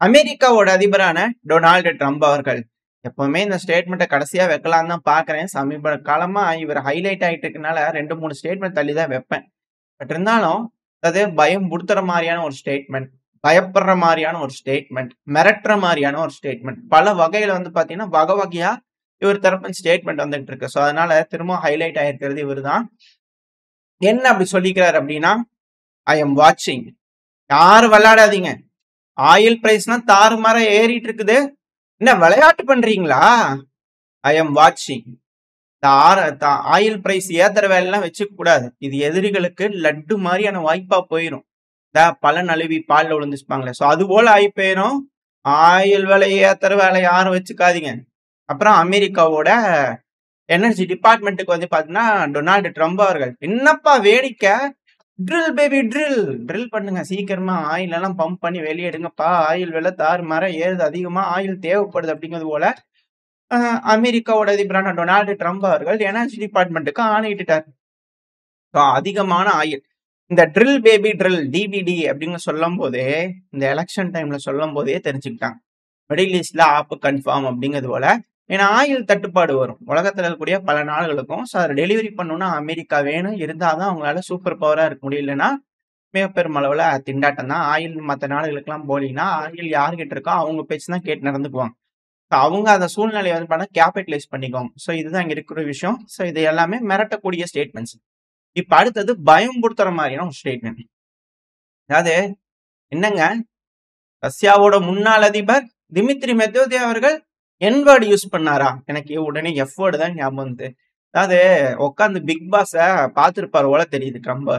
அமெரிக்காவோட அதிபரான Donald Trump அவர்கள் எப்பவுமே இந்த ஸ்டேட்மெண்ட்டை கடைசியா வைக்கலாம்னு தான் பாக்குறேன். சமீப காலமா இவர் ஹைலைட் ஆயிட்டு இருக்கனால 2, 3 ஸ்டேட்மெண்ட் தள்ளி தான் வைப்பேன். பட் இருந்தாலும் அது பயம் புடுத்துற மாதிரியான ஒரு ஸ்டேட்மெண்ட், பயப்படுற மாதிரியான ஒரு ஸ்டேட்மெண்ட், மிரட்டுற மாதிரியான ஒரு ஸ்டேட்மெண்ட், பல வகையில வந்து பாத்தீங்கன்னா வகை வகையா இவர் தரப்பு ஸ்டேட்மெண்ட் வந்துட்டு இருக்கு. ஸோ அதனால திரும்ப ஹைலைட் ஆயிருக்கிறது இவர் தான். என்ன அப்படி சொல்லிக்கிறாரு அப்படின்னா, ஐ எம் வாட்சிங். யாரும் விளையாடாதீங்க. ஆயில் பிரைஸ்னா தாறுமாறா ஏறிட்டு இருக்குது. என்ன விளையாட்டு பண்றீங்களா? ஐ எம் வாட்சிங். ஆயில் பிரைஸ் ஏத்துற வேலையெல்லாம் வச்சுக்க கூடாது. இது எதிரிகளுக்கு லட்டு மாதிரியான வாய்ப்பா போயிரும். பல நழுவி பால்ல விழுந்துச்சுப்பாங்களே, ஸோ அது போல ஆகி போயிரும். ஆயில் விலை ஏத்துற வேலை யாரும் வச்சுக்காதீங்க. அப்புறம் அமெரிக்காவோட எனர்ஜி டிபார்ட்மெண்ட்டுக்கு வந்து பாத்தீங்கன்னா டொனால்டு ட்ரம்ப் அவர்கள், என்னப்பா வேடிக்கை, ட்ரில் பேபி ட்ரில் பண்ணுங்க, சீக்கிரமா ஆயில் எல்லாம் பம்ப் பண்ணி வெளியே எடுங்கப்பா, ஆயில் விலை தாறுமாறா ஏறுது, அதிகமா ஆயில் தேவைப்படுது அப்படிங்கிறது போல அமெரிக்காவோட அதிபரான டொனால்டு ட்ரம்ப் அவர்கள் எனர்ஜி டிபார்ட்மெண்ட்டுக்கு ஆணையிட்டார். அதிகமான ஆயில் இந்த ட்ரில் பேபி ட்ரில் டிபிடி அப்படின்னு சொல்லும் போதே, இந்த எலெக்ஷன் டைம்ல சொல்லும் போதே தெரிஞ்சுக்கிட்டாங்க மிடில் ஈஸ்ட்ல ஆப்பு கன்ஃபார்ம் அப்படிங்கிறது போல. ஏன்னா ஆயில் தட்டுப்பாடு வரும் உலகத்துல இருக்கக்கூடிய பல நாடுகளுக்கும். ஸோ அதை டெலிவரி பண்ணணும்னா அமெரிக்கா வேணும், இருந்தாதான் அவங்களால சூப்பர் பவரா இருக்க முடியும். இல்லைன்னா மிகப்பெரும் அளவுல திண்டாட்டம் தான். ஆயில் மற்ற நாடுகளுக்கு எல்லாம் போலீங்கன்னா ஆயில் யாருகிட்ட இருக்கோ அவங்க பேச்சு தான் கேட்டு நடந்துக்குவாங்க. அவங்க அந்த சூழ்நிலையை வந்து பண்ண கேபிட்டலைஸ் பண்ணிக்குவாங்க. ஸோ இதுதான் இங்க இருக்கிற விஷயம். ஸோ இது எல்லாமே மிரட்டக்கூடிய ஸ்டேட்மெண்ட்ஸ். இப்ப அடுத்தது பயம் பொறுத்துற மாதிரியான ஒரு ஸ்டேட்மெண்ட். அதாவது என்னங்க, ரஷ்யாவோட முன்னாள் அதிபர் திமித்ரி மெத்வதேவ் அவர்கள் என்வேர்டு யூஸ் பண்ணாரா? எனக்கு உடனே எஃப் வேர்டு தான் ஞாபகம் வந்து. அதாவது உட்காந்து பிக் பாஸ பாத்துருப்பாரு போல தெரியுது ட்ரம்ப்.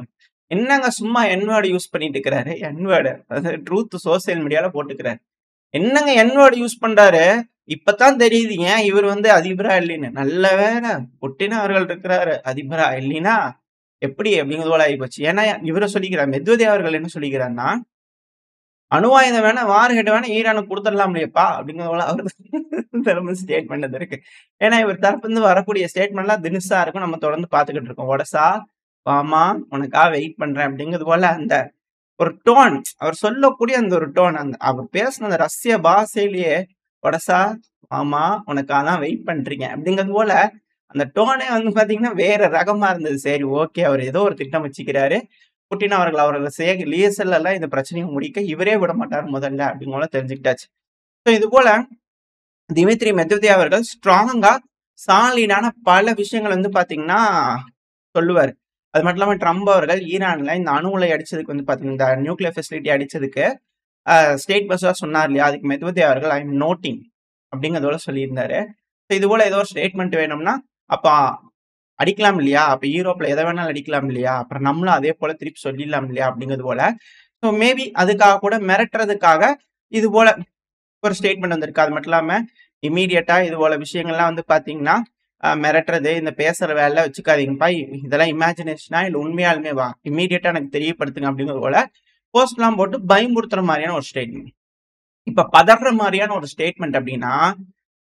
என்னங்க சும்மா என்வேர்டு யூஸ் பண்ணிட்டு இருக்கிறாரு? என்வேர்டு அதாவது ட்ரூத் சோசியல் மீடியால போட்டுக்கிறாரு. என்னங்க என்வேர்டு யூஸ் பண்றாரு? இப்பதான் தெரியுதுங்க இவர் வந்து அதிபரா இல்லைன்னு. நல்ல வேலை புட்டின் அவர்கள் இருக்கிறாரு அதிபரா, இல்லைன்னா எப்படி அப்படிங்கிறது போல ஆகி போச்சு. ஏன்னா இவரை சொல்லிக்கிறார், மெத்வதேவ் அவர்கள் என்ன சொல்லிக்கிறாருன்னா, அணு ஆயுதம் வேணா வார்ஹெட் வேணா ஈரானுக்கு கொடுத்துடலாம் இல்லையப்பா அப்படிங்கிறது போல அவர் திரும்ப ஸ்டேட்மெண்ட் இருக்கு. ஏன்னா இவர் தரப்பு இருந்து வரக்கூடிய ஸ்டேட்மெண்ட்லாம் தினுசா இருக்கும். நம்ம தொடர்ந்து பார்த்துக்கிட்டு இருக்கோம். ஒடசா வாமா உனக்காக வெயிட் பண்றேன் அப்படிங்கிறது போல அந்த ஒரு டோன், அவர் சொல்லக்கூடிய அந்த ஒரு டோன், அந்த அவர் பேசின அந்த ரஷ்ய பாஷையிலேயே ஒடசா ஆமா உனக்காக தான் வெயிட் பண்றீங்க அப்படிங்கிறது போல அந்த டோனே வந்து பாத்தீங்கன்னா வேற ரகமா இருந்தது. சரி ஓகே, அவர் ஏதோ ஒரு திட்டம் வச்சுக்கிறாரு. புட்டின் அவர்கள் லியசல் எல்லாம் இந்த பிரச்சனையை முடிக்க இவரே விட மாட்டார் முதல்ல அப்படிங்கிற தெரிஞ்சுக்கிட்டாச்சு. ஸோ இது போல திமித்ரி மெத்வதேவ் அவர்கள் ஸ்ட்ராங்கா சாலிடான பல விஷயங்கள் வந்து பாத்தீங்கன்னா சொல்லுவார். அது மட்டும் இல்லாம ட்ரம்ப் அவர்கள் ஈரான்ல இந்த அணு உலை அடிச்சதுக்கு வந்து பாத்தீங்கன்னா இந்த நியூக்ளியர் ஃபெசிலிட்டி அடிச்சதுக்கு ஸ்டேட் பஸ்ஸா சொன்னார் இல்லையா, அதுக்கு மெத்வதேவ் அவர்கள் ஐ எம் நோட்டிங் அப்படிங்கிறதோட சொல்லியிருந்தாரு. இது போல ஏதோ ஒரு ஸ்டேட்மெண்ட் வேணும்னா அப்ப அடிக்கலாம் இல்லையா, அப்ப யூரோப்ல எதை வேணாலும் அடிக்கலாம் இல்லையா, அப்புறம் நம்மளும் அதே போல திருப்பி சொல்லிடலாம் இல்லையா அப்படிங்கிறது போல. ஸோ மேபி அதுக்காக கூட மிரட்டுறதுக்காக இது போல ஒரு ஸ்டேட்மெண்ட் வந்திருக்கு. அது மட்டும் இல்லாம இமீடியட்டா இது போல விஷயங்கள்லாம் வந்து பாத்தீங்கன்னா மிரட்டுறது, இந்த பேசுற வேலை வச்சுக்காதீங்கப்பா, இதெல்லாம் இமேஜினேஷனா இல்ல உண்மையாலுமே வா, இமீடியட்டா எனக்கு தெரியப்படுத்துங்க அப்படிங்கிறது போல போஸ்ட் எல்லாம் போட்டு பயமுறுத்துற மாதிரியான ஒரு ஸ்டேட்மெண்ட். இப்ப பதற மாதிரியான ஒரு ஸ்டேட்மெண்ட் அப்படின்னா,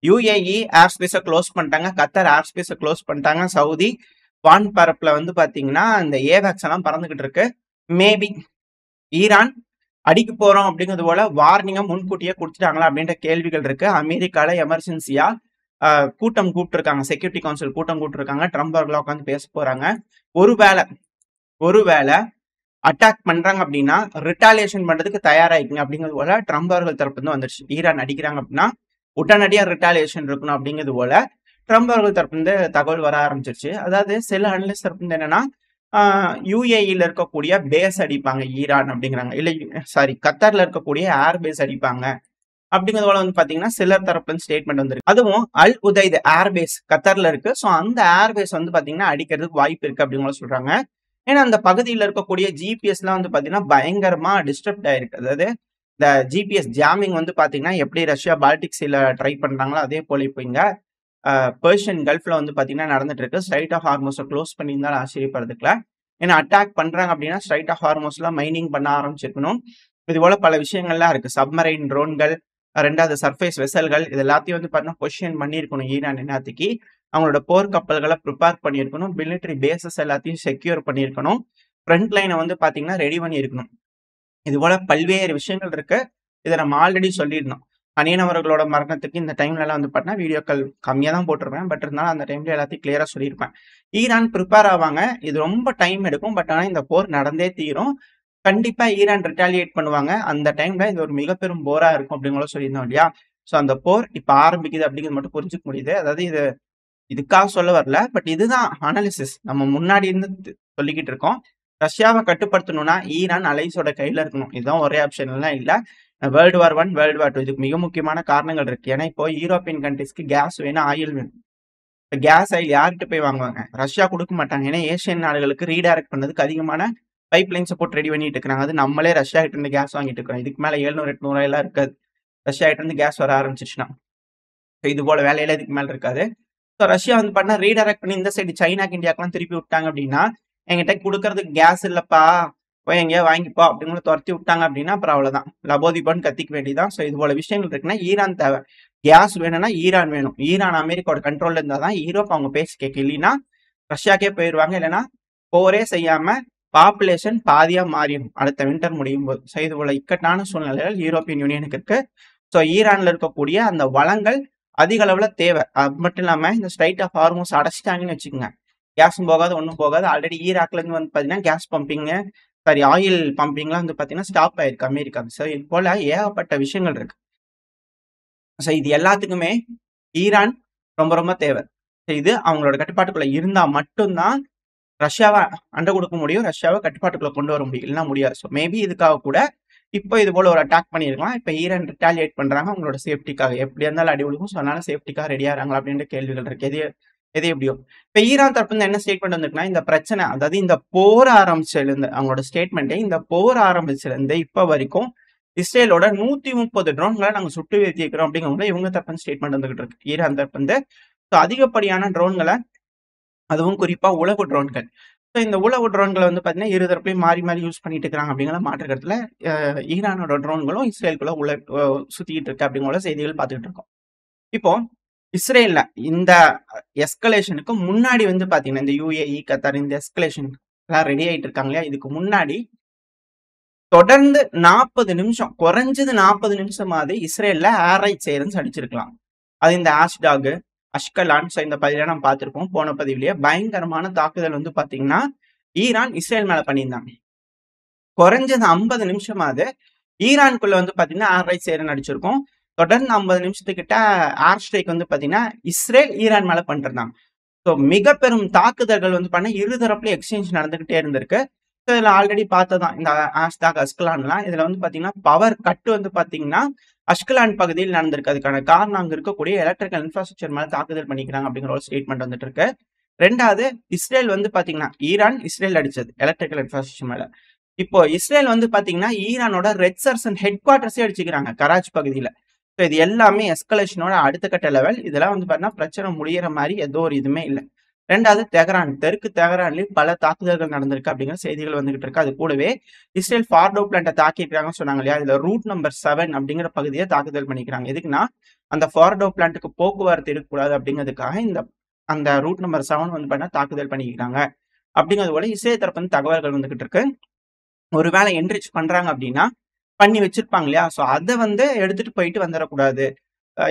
யுஏஇ ஏர் ஸ்பேஸை க்ளோஸ் பண்ணிட்டாங்க, கத்தார் ஏர் ஸ்பேஸை க்ளோஸ் பண்ணிட்டாங்க, சவுதி வான் பரப்புல வந்து பாத்தீங்கன்னா இந்த ஏவேக்ஸ் எல்லாம் பறந்துகிட்டு இருக்கு. மேபி ஈரான் அடிக்க போறோம் அப்படிங்கிறது போல வார்னிங்கா முன்கூட்டியே கொடுத்துட்டாங்களா அப்படின்ற கேள்விகள் இருக்கு. அமெரிக்கால எமர்ஜென்சியா கூட்டம் கூப்பிட்டுருக்காங்க, செக்யூரிட்டி கவுன்சில் கூட்டம் கூப்பிட்டுருக்காங்க. ட்ரம்ப் அவர்களா உட்காந்து பேச போறாங்க. ஒருவேளை அட்டாக் பண்றாங்க அப்படின்னா ரிட்டாலியேஷன் பண்றதுக்கு தயாராகிங்க அப்படிங்கிறது போல ட்ரம்ப் அவர்கள் தரப்பு இருந்து வந்துருச்சு. ஈரான் அடிக்கிறாங்க அப்படின்னா உடனடியா ரிட்டாலியேஷன் இருக்கணும் அப்படிங்கிறது போல ட்ரம்ப் அவர்கள் தரப்பு இருந்து தகவல் வர ஆரம்பிச்சிருச்சு. அதாவது சில அனலிஸ்ட் தரப்பு இருந்து என்னன்னா, யுஏஇல இருக்கக்கூடிய பேஸ் அடிப்பாங்க ஈரான் அப்படிங்கிறாங்க, இல்ல சாரி கத்தார்ல இருக்கக்கூடிய ஏர் பேஸ் அடிப்பாங்க அப்படிங்கிறது போல வந்து பாத்தீங்கன்னா சிலர் தரப்புல ஸ்டேட்மெண்ட் வந்துருக்கு. அதுவும் அல் உதைத் ஏர் பேஸ் கத்தார்ல இருக்கு. ஸோ அந்த ஏர் பேஸ் வந்து பாத்தீங்கன்னா அடிக்கிறதுக்கு வாய்ப்பு இருக்கு அப்படிங்கிற சொல்றாங்க. ஏன்னா அந்த பகுதியில் இருக்கக்கூடிய ஜிபிஎஸ் எல்லாம் வந்து பாத்தீங்கன்னா பயங்கரமா டிஸ்டர்ப்ட் ஆயிருக்கு. அதாவது இந்த ஜிபிஎஸ் ஜாமிங் வந்து பாத்தீங்கன்னா எப்படி ரஷ்யா பால்டிக் சீல ட்ரை பண்றாங்களோ அதே போல இப்போ இங்க பெர்ஷியன் கல்ஃப்ல வந்து பாத்தீங்கன்னா நடந்துட்டு இருக்கு. ஸ்ட்ரைட் ஆஃப் ஹார்மோஸை க்ளோஸ் பண்ணியிருந்தாலும் ஆச்சரியப்படுறதுக்குல. ஏன்னா அட்டாக் பண்றாங்க அப்படின்னா ஸ்ட்ரைட் ஆஃப் ஹார்மோஸ்ல மைனிங் பண்ண ஆரம்பிச்சிருக்கணும். இது போல பல விஷயங்கள்லாம் இருக்கு. சப்மரைன் ட்ரோன்கள், ரெண்டாவது சர்ஃபேஸ் வெசல்கள், இது எல்லாத்தையும் வந்து பாத்தீங்கன்னா பொசிஷன் பண்ணியிருக்கணும். ஈரான் என்னத்துக்கு அவங்களோட போர் கப்பல்களை ப்ரிப்பேர் பண்ணியிருக்கணும். மிலிட்டரி பேசஸ் எல்லாத்தையும் செக்யூர் பண்ணியிருக்கணும். ஃப்ரண்ட் லைனை வந்து பாத்தீங்கன்னா ரெடி பண்ணி இருக்கணும். இது போல பல்வேறு விஷயங்கள் இருக்கு. இதை நம்ம ஆல்ரெடி சொல்லியிருந்தோம். அணியன் அவர்களோட மரணத்துக்கு இந்த டைம்லலாம் வந்து பார்த்தீங்கன்னா வீடியோக்கள் கம்மியாக தான் போட்டிருப்பேன். பட் இருந்தாலும் அந்த டைம்ல எல்லாத்தையும் கிளியராக சொல்லியிருப்பேன். ஈரான் ப்ரிப்பேர் ஆவாங்க. இது ரொம்ப டைம் எடுக்கும். பட் ஆனால் இந்த போர் நடந்தே தீரும். கண்டிப்பா ஈரான் ரிட்டாலியேட் பண்ணுவாங்க. அந்த டைம்ல இது ஒரு மிக பெரும் போரா இருக்கும் அப்படிங்கிற சொல்லியிருந்தோம் இல்லையா? ஸோ அந்த போர் இப்ப ஆரம்பிக்குது அப்படிங்கிறது மட்டும் புரிஞ்சுக்க முடியுது. அதாவது இதுக்காக சொல்ல வரல. பட் இதுதான் அனாலிசிஸ். நம்ம முன்னாடி இருந்து சொல்லிக்கிட்டு இருக்கோம். ரஷ்யாவை கட்டுப்படுத்தணும்னா ஈரான் அலைஸோட கையில இருக்கணும். இதுதான் ஒரே ஆப்ஷன் எல்லாம் இல்ல. வேர்ல்டு வார் 1, வேர்ல்டு வார் 2 இதுக்கு மிக முக்கியமான காரணங்கள் இருக்கு. ஏன்னா இப்போ யூரோப்பியன் கண்ட்ரீஸ்க்கு கேஸ் வேணும், ஆயில் வேணும். இப்ப கேஸ், ஆயில் யார்கிட்ட போய் வாங்குவாங்க? ரஷ்யா கொடுக்க மாட்டாங்க. ஏன்னா ஏசியன் நாடுகளுக்கு ரீடைரக்ட் பண்ணதுக்கு அதிகமான பைப் சப்போர்ட் ரெடி பண்ணிட்டு இருக்காங்க. அது நம்மளே ரஷ்யா கிட்ட இருந்து கேஸ் வாங்கிட்டு இருக்கோம். இதுக்கு மேல 700, 800 எல்லாம் இருக்காது. ரஷ்யா கிட்ட இருந்து கேஸ் வர ஆரம்பிச்சிச்சுன்னா இது போல வேலையில இதுக்கு மேல இருக்காது. ஸோ ரஷ்யா வந்து பண்ணா ரீடைரக்ட் பண்ணி இந்த சைடு சைனாக்கு இந்தியாக்கெல்லாம் திருப்பி விட்டாங்க அப்படின்னா, எங்கிட்ட கொடுக்கறதுக்கு கேஸ் இல்லப்பா, போய் எங்கேயா வாங்கிப்போ அப்படின்னு துரத்தி விட்டாங்க அப்படின்னா அப்புறம் அவ்வளவுதான். லபோதிபோன்னு கத்திக்க வேண்டியதான். ஸோ இது போல விஷயங்கள் இருக்குன்னா ஈரான் தேவை. கேஸ் வேணும்னா ஈரான் வேணும். ஈரான் அமெரிக்காவோட கண்ட்ரோல்ல இருந்தா தான் யூரோப் அவங்க பேசி கேட்க. இல்லைன்னா ரஷ்யாக்கே போயிடுவாங்க. இல்லைன்னா போரே செய்யாம பாப்புலேஷன் பாதியா மாறிடும் அடுத்த வின்டர் முடியும் போது. ஸோ இது போல இக்கட்டான சூழ்நிலைகள் யூரோப்பியன் யூனியனுக்கு இருக்கு. ஸோ ஈரான்ல இருக்கக்கூடிய அந்த வளங்கள் அதிக அளவுல தேவை. அது மட்டும் இல்லாம இந்த ஸ்ட்ரைட் ஆஃப் ஹார்மோஸ் அடைச்சிட்டாங்கன்னு வச்சுக்கோங்க, கேஸும் போகாது, ஒன்றும் போகாது. ஆல்ரெடி ஈராக்ல இருந்து வந்து பாத்தீங்கன்னா கேஸ் பம்பிங், சாரி ஆயில் பம்பிங்லாம் வந்து பாத்தீங்கன்னா ஸ்டாப் ஆயிருக்கு அமெரிக்கா. ஸோ இது போல ஏகப்பட்ட விஷயங்கள் இருக்கு. ஸோ இது எல்லாத்துக்குமே ஈரான் ரொம்ப ரொம்ப தேவை. இது அவங்களோட கட்டுப்பாட்டுக்குள்ள இருந்தா மட்டும்தான் ரஷ்யாவை அண்டை கொடுக்க முடியும், ரஷ்யாவை கட்டுப்பாட்டுக்குள்ள கொண்டு வர முடியும், இல்லைன்னா முடியாது. ஸோ மேபி இதுக்காக கூட இப்போ இது போல ஒரு அட்டாக் பண்ணியிருக்கலாம். இப்போ ஈரான் ரிட்டாலியேட் பண்றாங்க அவங்களோட சேஃப்டிக்காக. எப்படி இருந்தாலும் அடி விழுக்கும். ஸோ அதனால சேஃப்டிக்காக ரெடியாகிறாங்களா அப்படின்ற கேள்விகள் இருக்கு. எது எப்படியோ இப்போ ஈரான் தரப்புல என்ன ஸ்டேட்மெண்ட் வந்துருக்குன்னா, இந்த பிரச்சனை, அதாவது இந்த போர் ஆரம்பிச்சதுலேருந்து அவங்களோட ஸ்டேட்மெண்ட்டே, இந்த போர் ஆரம்பிச்சதுலேருந்து இப்போ வரைக்கும் இஸ்ரேலோட 130 ட்ரோன்களை நாங்கள் சுட்டு வீழ்த்திக்கிறோம் அப்படிங்கிறவங்க இவங்க தரப்பு ஸ்டேட்மெண்ட் வந்துகிட்டு இருக்கு. ஈரான் தரப்பு வந்து ஸோ அதிகப்படியான ட்ரோன்களை, அதுவும் குறிப்பா உளவு ட்ரோன்கள். ஸோ இந்த உளவு ட்ரோன்களை வந்து பார்த்தீங்கன்னா இரு தரப்புலையும் மாறி மாறி யூஸ் பண்ணிட்டு இருக்காங்க அப்படிங்கிற மாற்றுக்கிறதுல ஈரானோட ட்ரோன்களும் இஸ்ரேலுக்குள்ள சுத்திக்கிட்டு இருக்கு அப்படிங்கிற செய்திகள் பார்த்துக்கிட்டு இருக்கோம். இப்போ இஸ்ரேல்ல இந்த எஸ்கலேஷனுக்கு முன்னாடி வந்து பாத்தீங்கன்னா இந்த யுஏஇ, கத்தார் இந்த எஸ்கலேஷன் எல்லாம் ரெடி ஆயிட்டு இருக்காங்க இல்லையா? இதுக்கு முன்னாடி தொடர்ந்து 40 நிமிஷம், குறைஞ்சது 40 நிமிஷமாவது இஸ்ரேல்ல ஏர் ரைட் சைரன்ஸ் அடிச்சிருக்கலாம். அது இந்த ஆஷ்டாக், அஷ்கலான் இந்த பதில நம்ம பார்த்திருப்போம் போன பதிவிலேயே. பயங்கரமான தாக்குதல் வந்து பாத்தீங்கன்னா ஈரான் இஸ்ரேல் மேல பண்ணியிருந்தாங்க. குறைஞ்சது 50 நிமிஷமாவது ஈரானுக்குள்ள வந்து பாத்தீங்கன்னா ஏர் ரைட் சைரன் அடிச்சிருக்கோம். தொடர்ந்து 50 நிமிஷத்துக்கிட்ட ஏர் ஸ்ட்ரைக் வந்து பாத்தீங்கன்னா இஸ்ரேல் ஈரான் மேல பண்ணிருந்தாங்க. ஸோ மிக பெரும் தாக்குதல்கள் வந்து பண்ண இரு தரப்புல எக்ஸ்சேஞ்ச் நடந்துகிட்டே இருந்திருக்கு. ஸோ இதுல ஆல்ரெடி பார்த்ததான் இந்த ஆஷ்டாக், அஸ்கலான்லாம். இதுல வந்து பாத்தீங்கன்னா பவர் கட் வந்து பாத்தீங்கன்னா அஷ்கலான் பகுதியில் நடந்திருக்கு. அதுக்கான காரணம் அங்க இருக்கக்கூடிய எலக்ட்ரிக்கல் இன்ஃப்ராஸ்ட்ரக்சர் மேல தாக்குதல் பண்ணிக்கிறாங்க அப்படிங்கிற ஒரு ஸ்டேட்மெண்ட் வந்துட்டு இருக்கு. ரெண்டாவது, இஸ்ரேல் வந்து பாத்தீங்கன்னா ஈரான் இஸ்ரேல் அடிச்சது எலக்ட்ரிக்கல் இன்ஃப்ராஸ்ட்ரக்சர் மேல. இப்போ இஸ்ரேல் வந்து பாத்தீங்கன்னா ஈரானோட ரெட் சர்சன் ஹெட் குவார்டர்ஸே அடிச்சுக்கிறாங்க கராச் பகுதியில. ஸோ இது எல்லாமே எஸ்கலேஷனோட அடுத்த கட்ட லெவல். இதெல்லாம் வந்து பாத்தீங்கன்னா பிரச்சனை முடியற மாதிரி ஏதோ ஒரு இதுவுமே இல்லை. ரெண்டாவது, தெஹ்ரான், தெற்கு தெஹ்ரான்லயும் பல தாக்குதல்கள் நடந்திருக்கு அப்படிங்கிற செய்திகள் வந்துகிட்டு இருக்கு. அது கூடவே இஸ்ரேல் ஃபார்டோ பிளான்ட்டை தாக்கிருக்காங்கன்னு சொன்னாங்க இல்லையா? இதுல ரூட் நம்பர் 7 அப்படிங்கிற பகுதியை தாக்குதல் பண்ணிக்கிறாங்க. எதுக்குன்னா அந்த ஃபார்டோ பிளான்ட்டுக்கு போக்குவரத்து இருக்கக்கூடாது அப்படிங்கிறதுக்காக அந்த ரூட் நம்பர் 7 வந்து பண்ண தாக்குதல் பண்ணிக்கிறாங்க அப்படிங்கிறது போல இஸ்ரேல் தரப்பு வந்து தகவல்கள் வந்துகிட்டு இருக்கு. ஒருவேளை என்ரிச் பண்றாங்க அப்படின்னா பண்ணி வச்சிருப்பாங்க இல்லையா? ஸோ அதை வந்து எடுத்துட்டு போயிட்டு வந்துடக்கூடாது,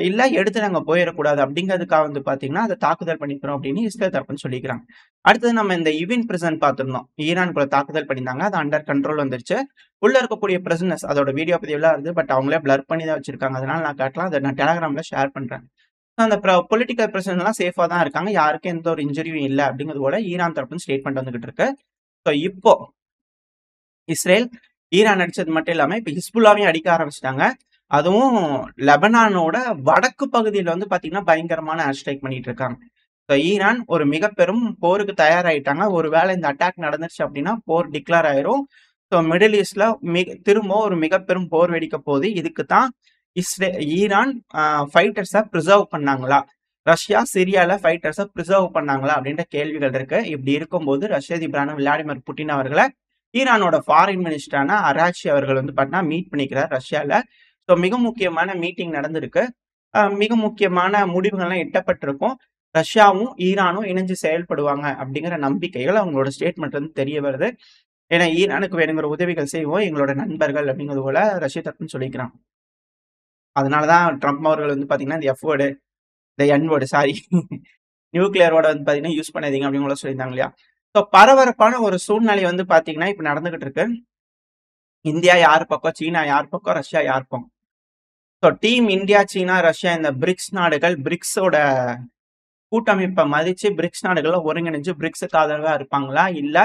இல்ல எடுத்து நாங்க போயிடக்கூடாது அப்படிங்கிறதுக்காக வந்து பாத்தீங்கன்னா அதை தாக்குதல் பண்ணிக்கிறோம் அப்படின்னு இஸ்ரேல் தரப்புன்னு சொல்லிக்கிறாங்க. அடுத்தது நம்ம இந்த இவின் பிரிசன் பார்த்திருந்தோம். ஈரானுக்குள்ள தாக்குதல் பண்ணியிருந்தாங்க. அது அண்டர் கண்ட்ரோல் வந்துருச்சு. உள்ள இருக்கக்கூடிய பிரிசனர்ஸ், அதோட வீடியோ பதிவுலாம் இருந்து, பட் அவங்களே பிளர் பண்ணி தான் வச்சிருக்காங்க. அதனால நான் காட்டலாம். அதை நான் டெலகிராம்ல ஷேர் பண்றேன். அந்த பொலிட்டிக்கல் பிரிசனர்ஸ் எல்லாம் சேஃபா தான் இருக்காங்க. யாருக்கும் எந்த ஒரு இன்ஜுரியும் இல்லை அப்படிங்கிறது போல ஈரான் தரப்புன்னு ஸ்டேட்மெண்ட் வந்துகிட்டு இருக்கு. ஸோ இப்போ இஸ்ரேல் ஈரான் அடிச்சது மட்டும் இல்லாம இப்ப ஹிஸ்புல்லாவையும் அடிக்க ஆரம்பிச்சிட்டாங்க. அதுவும் லெபனானோட வடக்கு பகுதியில வந்து பாத்தீங்கன்னா பயங்கரமான ஏர் ஸ்ட்ரைக் பண்ணிட்டு இருக்காங்க. ஸோ ஈரான் ஒரு மிக பெரும் போருக்கு தயாராயிட்டாங்க. ஒருவேளை இந்த அட்டாக் நடந்துருச்சு அப்படின்னா போர் டிக்ளேர் ஆயிரும். ஸோ மிடில் ஈஸ்ட்ல திரும்ப ஒரு மிக பெரும் போர் வெடிக்க போகுது. இதுக்கு தான் ஈரான் ஃபைட்டர்ஸை ப்ரிசர்வ் பண்ணாங்களா, ரஷ்யா சிரியால ஃபைட்டர்ஸை ப்ரிசர்வ் பண்ணாங்களா அப்படின்ற கேள்விகள் இருக்கு. இப்படி இருக்கும்போது ரஷ்ய அதிபரான விளாடிமிர் புட்டின் அவர்களை ஈரானோட ஃபாரின் மினிஸ்டரான அராச்சி அவர்கள் வந்து பார்த்தீங்கன்னா மீட் பண்ணிக்கிறார் ரஷ்யால. ஸோ மிக முக்கியமான மீட்டிங் நடந்திருக்கு. மிக முக்கியமான முடிவுகள்லாம் எட்டப்பட்டிருக்கும். ரஷ்யாவும் ஈரானும் இணைஞ்சு செயல்படுவாங்க அப்படிங்கிற நம்பிக்கைகள் அவங்களோட ஸ்டேட்மெண்ட் வந்து தெரிய வருது. ஏன்னா ஈரானுக்கு வேணுங்கிற உதவிகள் செய்வோம் எங்களோட நண்பர்கள் அப்படிங்கிறது போல ரஷ்ய தரப்புன்னு சொல்லிக்கிறாங்க. அதனால தான் ட்ரம்ப் அவர்கள் வந்து பார்த்தீங்கன்னா, இந்த எஃப் வேர்டு, இந்த என் வேர்டு சாரி நியூக்ளியர் வேர்ட வந்து பார்த்தீங்கன்னா, யூஸ் பண்ணாதீங்க அப்படின்னு கூட சொல்லியிருந்தாங்க இல்லையா? ஸோ பரபரப்பான ஒரு சூழ்நிலை வந்து பார்த்தீங்கன்னா, இப்ப நடந்துகிட்டு இருக்கு. இந்தியா யார் பக்கம், சீனா யார் பக்கம், ரஷ்யா யார் பக்கம். ஸோ டீம் இந்தியா, சீனா, ரஷ்யா இந்த பிரிக்ஸ் நாடுகள் பிரிக்ஸோட கூட்டமைப்பை மதிச்சு பிரிக்ஸ் நாடுகள ஒருங்கிணைஞ்சு பிரிக்ஸுக்கு ஆதரவா இருப்பாங்களா? இல்ல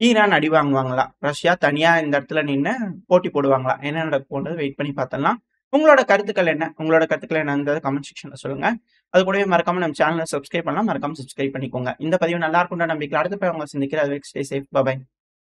ஈரான் அடி வாங்குவாங்களா? ரஷ்யா தனியா இந்த இடத்துல நின்னு போட்டி போடுவாங்களா? என்ன நடக்க போகுது வெயிட் பண்ணி பார்த்தரலாம். உங்களோட கருத்துக்கள் என்ன? உங்களோட கருத்துக்கள் என்னன்றத கமெண்ட் செக்ஷன்ல சொல்லுங்க. அது கூடவே மறக்காம நம்ம சேனல சப்ஸ்கிரைப் பண்ணலாம். மறக்காம சப்ஸ்கிரைப் பண்ணிக்கோங்க. இந்த பதிவு நல்லா இருக்கும்ன்ற நம்பிக்கையில அடுத்த பதிவுல உங்கள சந்திக்கிறேன். அதுவரைக்கும் ஸ்டே சேஃப். பை.